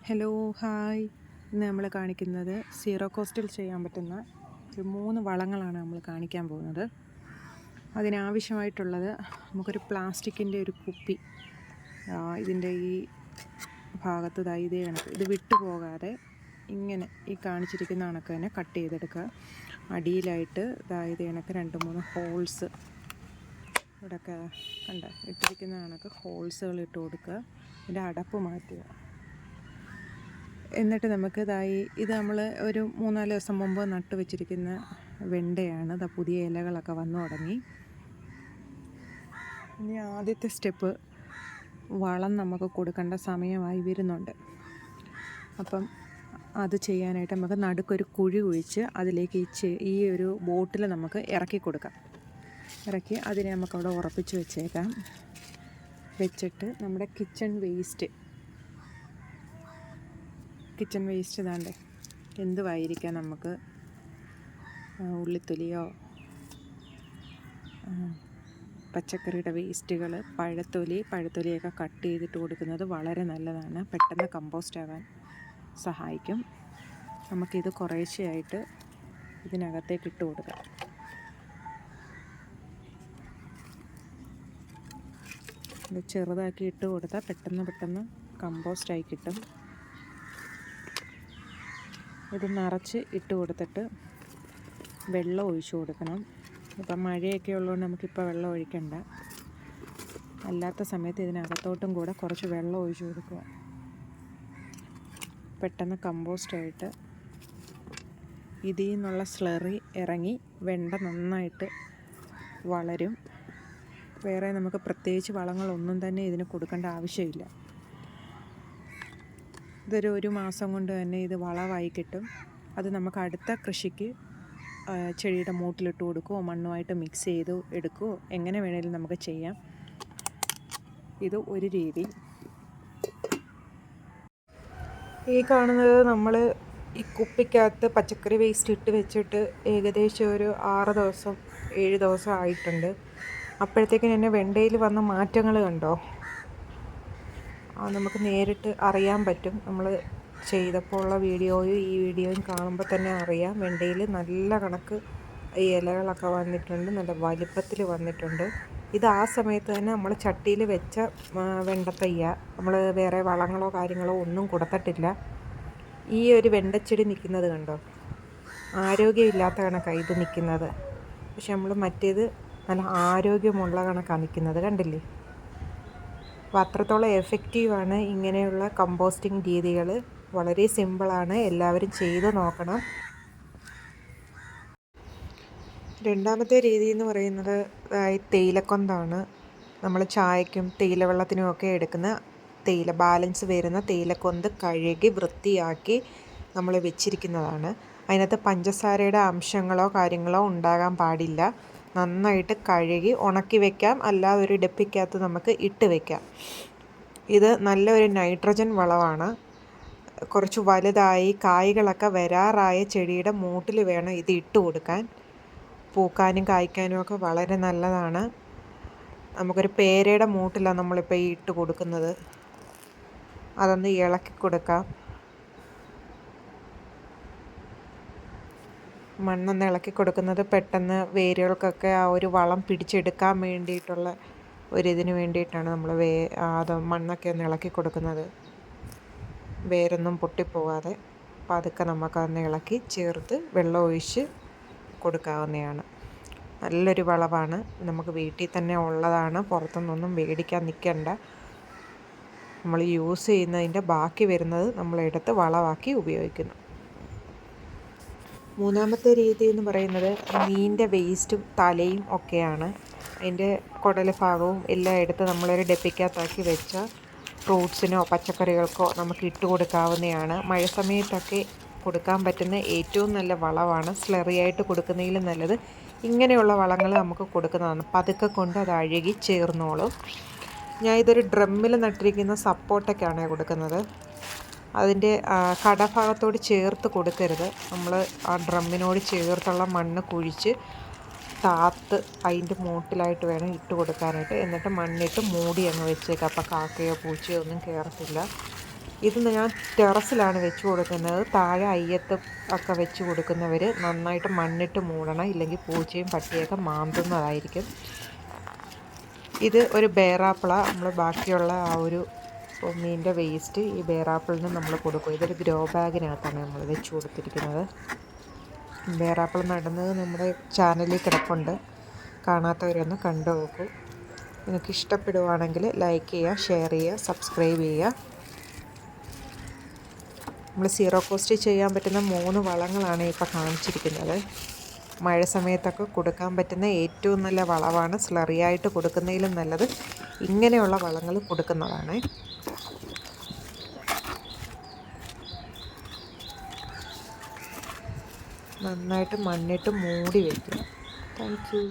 Hello hi. ഇന്ന് നമ്മൾ കാണിക്കുന്നത് സീറോ കോസ്റ്റിൽ ചെയ്യാൻ പറ്റുന്ന ഒരു 3 വളങ്ങളാണ് നമ്മൾ കാണിക്കാൻ പോകുന്നത്. അതിനാവശ്യമായിട്ടുള്ളത് നമുക്കൊരു പ്ലാസ്റ്റിക്കിൻ്റെ ഒരു കുപ്പി, ഇതിൻ്റെ ഈ ഭാഗത്ത് ഇതേ കണക്ക് ഇത് വിട്ടു പോകാതെ ഇങ്ങനെ ഈ കാണിച്ചിരിക്കുന്ന കണക്ക് തന്നെ കട്ട് ചെയ്തെടുക്കുക. അടിയിലായിട്ട് ഇത് കണക്ക് 2-3 ഹോൾസ് ഇവിടെയൊക്കെ ഇട്ടിരിക്കുന്ന കണക്ക് ഹോൾസുകൾ ഇട്ട് കൊടുക്കുക. ഇതിൻ്റെ അടപ്പ് മാറ്റുക. എന്നിട്ട് നമുക്ക് ഇത് നമ്മൾ ഒരു 3-4 ദിവസം മുമ്പ് നട്ട് വെച്ചിരിക്കുന്ന വെണ്ടയാണ്. പുതിയ ഇലകളൊക്കെ വന്നു തുടങ്ങി. ഇനി ആദ്യത്തെ സ്റ്റെപ്പ് വളം നമുക്ക് കൊടുക്കേണ്ട സമയമായി വരുന്നുണ്ട്. അപ്പം അത് ചെയ്യാനായിട്ട് നമുക്ക് നടുക്കൊരു കുഴി കുഴിച്ച് അതിലേക്ക് ഈ ഒരു ബോട്ടിൽ നമുക്ക് ഇറക്കി കൊടുക്കാം. ഇറക്കി അതിനെ നമുക്കവിടെ ഉറപ്പിച്ച് വെച്ചേക്കാം. വെച്ചിട്ട് നമ്മുടെ കിച്ചൺ വേസ്റ്റ് ഇതാണ്ടേ എന്തുമായിരിക്കാം, നമുക്ക് ഉള്ളിത്തൊലിയോ പച്ചക്കറിയുടെ വേസ്റ്റുകൾ, പഴത്തൊലിയൊക്കെ കട്ട് ചെയ്തിട്ട് കൊടുക്കുന്നത് വളരെ നല്ലതാണ്. പെട്ടെന്ന് കമ്പോസ്റ്റ് ആകാൻ സഹായിക്കും. നമുക്കിത് കുറേശ്ശെയായിട്ട് ഇതിനകത്തേക്ക് ഇട്ട് കൊടുക്കാം. ഇത് ചെറുതാക്കി ഇട്ട് കൊടുത്താൽ പെട്ടെന്ന് കമ്പോസ്റ്റായി കിട്ടും. ഇത് നിറച്ച് ഇട്ട് കൊടുത്തിട്ട് വെള്ളം ഒഴിച്ചു കൊടുക്കണം. ഇപ്പം മഴയൊക്കെ ഉള്ളതുകൊണ്ട് നമുക്കിപ്പോൾ വെള്ളം ഒഴിക്കണ്ട. അല്ലാത്ത സമയത്ത് ഇതിനകത്തോട്ടും കൂടെ കുറച്ച് വെള്ളം ഒഴിച്ചു കൊടുക്കുക. പെട്ടെന്ന് കമ്പോസ്റ്റായിട്ട് ഇതിൽ നിന്നുള്ള സ്ലറി ഇറങ്ങി വെണ്ട നന്നായിട്ട് വളരും. വേറെ നമുക്ക് പ്രത്യേകിച്ച് വളങ്ങളൊന്നും തന്നെ ഇതിന് കൊടുക്കേണ്ട ആവശ്യമില്ല. ഇതൊരു 1 മാസം കൊണ്ട് തന്നെ ഇത് വളമായി കിട്ടും. അത് നമുക്ക് അടുത്ത കൃഷിക്ക് ചെടിയുടെ മൂട്ടിലിട്ട് കൊടുക്കുകയോ മണ്ണുമായിട്ട് മിക്സ് ചെയ്ത് എടുക്കുകയോ എങ്ങനെ വേണമെങ്കിലും നമുക്ക് ചെയ്യാം. ഇത് ഒരു രീതി. ഈ കാണുന്നത് നമ്മൾ ഈ കുപ്പിക്കകത്ത് പച്ചക്കറി വേസ്റ്റ് ഇട്ട് വെച്ചിട്ട് ഏകദേശം ഒരു 6-7 ദിവസം ആയിട്ടുണ്ട്. അപ്പോഴത്തേക്കും എന്നെ വെണ്ടയിൽ വന്ന മാറ്റങ്ങൾ കണ്ടോ? നമുക്ക് നേരിട്ട് അറിയാൻ പറ്റും. നമ്മൾ ചെയ്തപ്പോൾ ഉള്ള വീഡിയോയും ഈ വീഡിയോയും കാണുമ്പോൾ തന്നെ അറിയാം. വെണ്ടയിൽ നല്ല കണക്ക് ഈ ഇലകളൊക്കെ വന്നിട്ടുണ്ട്, നല്ല വലിപ്പത്തിൽ വന്നിട്ടുണ്ട്. ഇത് ആ സമയത്ത് തന്നെ നമ്മൾ ചട്ടിയിൽ വെച്ച വെണ്ടത്തയ്യ. നമ്മൾ വേറെ വളങ്ങളോ കാര്യങ്ങളോ ഒന്നും കൊടുത്തിട്ടില്ല. ഈ ഒരു വെണ്ടച്ചെടി നിൽക്കുന്നത് കണ്ടോ? ആരോഗ്യമില്ലാത്ത കണക്കാണ് ഇത് നിൽക്കുന്നത്. പക്ഷെ നമ്മൾ മറ്റേത് നല്ല ആരോഗ്യമുള്ള കണക്കാണ് നിൽക്കുന്നത്, കണ്ടില്ലേ? അപ്പോൾ അത്രത്തോളം എഫക്റ്റീവാണ് ഇങ്ങനെയുള്ള കമ്പോസ്റ്റിംഗ് രീതികൾ. വളരെ സിമ്പിളാണ്, എല്ലാവരും ചെയ്ത് നോക്കണം. രണ്ടാമത്തെ രീതി എന്ന് പറയുന്നത് തേയിലക്കൊന്താണ്. നമ്മൾ ചായക്കും തേയില വെള്ളത്തിനും ഒക്കെ എടുക്കുന്ന ബാലൻസ് വരുന്ന തേയിലക്കൊന്ത് കഴുകി വൃത്തിയാക്കി നമ്മൾ വെച്ചിരിക്കുന്നതാണ്. അതിനകത്ത് പഞ്ചസാരയുടെ അംശങ്ങളോ കാര്യങ്ങളോ ഉണ്ടാകാൻ പാടില്ല. നന്നായിട്ട് കഴുകി ഉണക്കി വയ്ക്കാം, അല്ലാതെ ഒരു ഡപ്പിക്കകത്ത് നമുക്ക് ഇട്ട് വയ്ക്കാം. ഇത് നല്ലൊരു നൈട്രജൻ വളമാണ്. കുറച്ച് വലുതായി കായ്കളൊക്കെ വരാറായ ചെടിയുടെ മൂട്ടിൽ വേണം ഇത് ഇട്ട് കൊടുക്കാൻ. പൂക്കാനും കായ്ക്കാനും ഒക്കെ വളരെ നല്ലതാണ്. നമുക്കൊരു പേരയുടെ മൂട്ടിലാണ് നമ്മളിപ്പോൾ ഈ ഇട്ട് കൊടുക്കുന്നത്. അതൊന്ന് ഇളക്കി കൊടുക്കാം. മണ്ണൊന്ന് ഇളക്കി കൊടുക്കുന്നത് പെട്ടെന്ന് വേരുകൾക്കൊക്കെ ആ ഒരു വളം പിടിച്ചെടുക്കാൻ വേണ്ടിയിട്ടുള്ള ഒരിതിന് വേണ്ടിയിട്ടാണ് നമ്മൾ അത് മണ്ണൊക്കെ ഒന്ന് ഇളക്കി കൊടുക്കുന്നത്. വേരൊന്നും പൊട്ടിപ്പോകാതെ പതുക്കെ നമുക്കതൊന്ന് ഇളക്കി ചേർത്ത് വെള്ളം ഒഴിച്ച് കൊടുക്കാവുന്നതാണ്. നല്ലൊരു വളമാണ്, നമുക്ക് വീട്ടിൽ തന്നെ ഉള്ളതാണ്. പുറത്തുനിന്നൊന്നും മേടിക്കാൻ നിൽക്കണ്ട. നമ്മൾ യൂസ് ചെയ്യുന്നതിൻ്റെ ബാക്കി വരുന്നത് നമ്മളെടുത്ത് വളമാക്കി ഉപയോഗിക്കുന്നു. മൂന്നാമത്തെ രീതി എന്ന് പറയുന്നത് മീനിൻ്റെ വേസ്റ്റും തലയും ഒക്കെയാണ്. അതിൻ്റെ കുടൽ ഭാഗവും എല്ലാം എടുത്ത് നമ്മളൊരു ഡപ്പിക്കകത്താക്കി വെച്ച ഫ്രൂട്ട്സിനോ പച്ചക്കറികൾക്കോ നമുക്ക് ഇട്ട് കൊടുക്കാവുന്നതാണ്. മഴ സമയത്തൊക്കെ കൊടുക്കാൻ പറ്റുന്ന ഏറ്റവും നല്ല വളമാണ്. സ്ലറിയായിട്ട് കൊടുക്കുന്നതിലും നല്ലത് ഇങ്ങനെയുള്ള വളങ്ങൾ നമുക്ക് കൊടുക്കുന്നതാണ്. പതുക്കെ കൊണ്ട് അത് അഴുകി ചേർന്നോളും. ഞാൻ ഇതൊരു ഡ്രമ്മിൽ നട്ടിരിക്കുന്ന സപ്പോർട്ടൊക്കെയാണ് കൊടുക്കുന്നത്. അതിൻ്റെ കടഭാഗത്തോട് ചേർത്ത് കൊടുക്കരുത്. നമ്മൾ ആ ഡ്രമ്മിനോട് ചേർത്തുള്ള മണ്ണ് കുഴിച്ച് താത്ത് അതിൻ്റെ മൂട്ടിലായിട്ട് വേണം ഇട്ട് കൊടുക്കാനായിട്ട്. എന്നിട്ട് മണ്ണിട്ട് മൂടി അങ്ങ് വെച്ചേക്കാം. അപ്പോൾ കാക്കയോ പൂച്ചയോ ഒന്നും കയറത്തില്ല. ഇത് ഞാൻ ടെറസിലാണ് വെച്ച് കൊടുക്കുന്നത്. താഴെ അയ്യത്ത് ഒക്കെ വെച്ച് കൊടുക്കുന്നവർ നന്നായിട്ട് മണ്ണിട്ട് മൂടണം, ഇല്ലെങ്കിൽ പൂച്ചയും പട്ടിയൊക്കെ മാന്തുന്നതായിരിക്കും. ഇത് ഒരു ബേറാപ്പിളാണ്. നമ്മൾ ബാക്കിയുള്ള ആ ഒരു മീനിൻ്റെ വേസ്റ്റ് ഈ ബേറാപ്പിളിന് നമ്മൾ കൊടുക്കും. ഇതൊരു ഗ്രോ ബാഗിനകത്താണ് നമ്മൾ വെച്ച് കൊടുത്തിരിക്കുന്നത്. ബേറാപ്പിൾ നടുന്നത് നമ്മുടെ ചാനലിൽ കിടപ്പുണ്ട്, കാണാത്തവരൊന്ന് കണ്ടു നോക്കൂ. നിങ്ങൾക്ക് ഇഷ്ടപ്പെടുവാണെങ്കിൽ ലൈക്ക് ചെയ്യുക, ഷെയർ ചെയ്യുക, സബ്സ്ക്രൈബ് ചെയ്യുക. നമ്മൾ സീറോ കോസ്റ്റ് ചെയ്യാൻ പറ്റുന്ന 3 വളങ്ങളാണ് ഇപ്പോൾ കാണിച്ചിരിക്കുന്നത്. മഴ സമയത്തൊക്കെ കൊടുക്കാൻ പറ്റുന്ന ഏറ്റവും നല്ല വളമാണ്. സ്ലറിയായിട്ട് കൊടുക്കുന്നതിലും നല്ലത് ഇങ്ങനെയുള്ള വളങ്ങൾ കൊടുക്കുന്നതാണ്. നന്നായിട്ട് മണ്ണിട്ട് മൂടി വയ്ക്കുക. Thank you.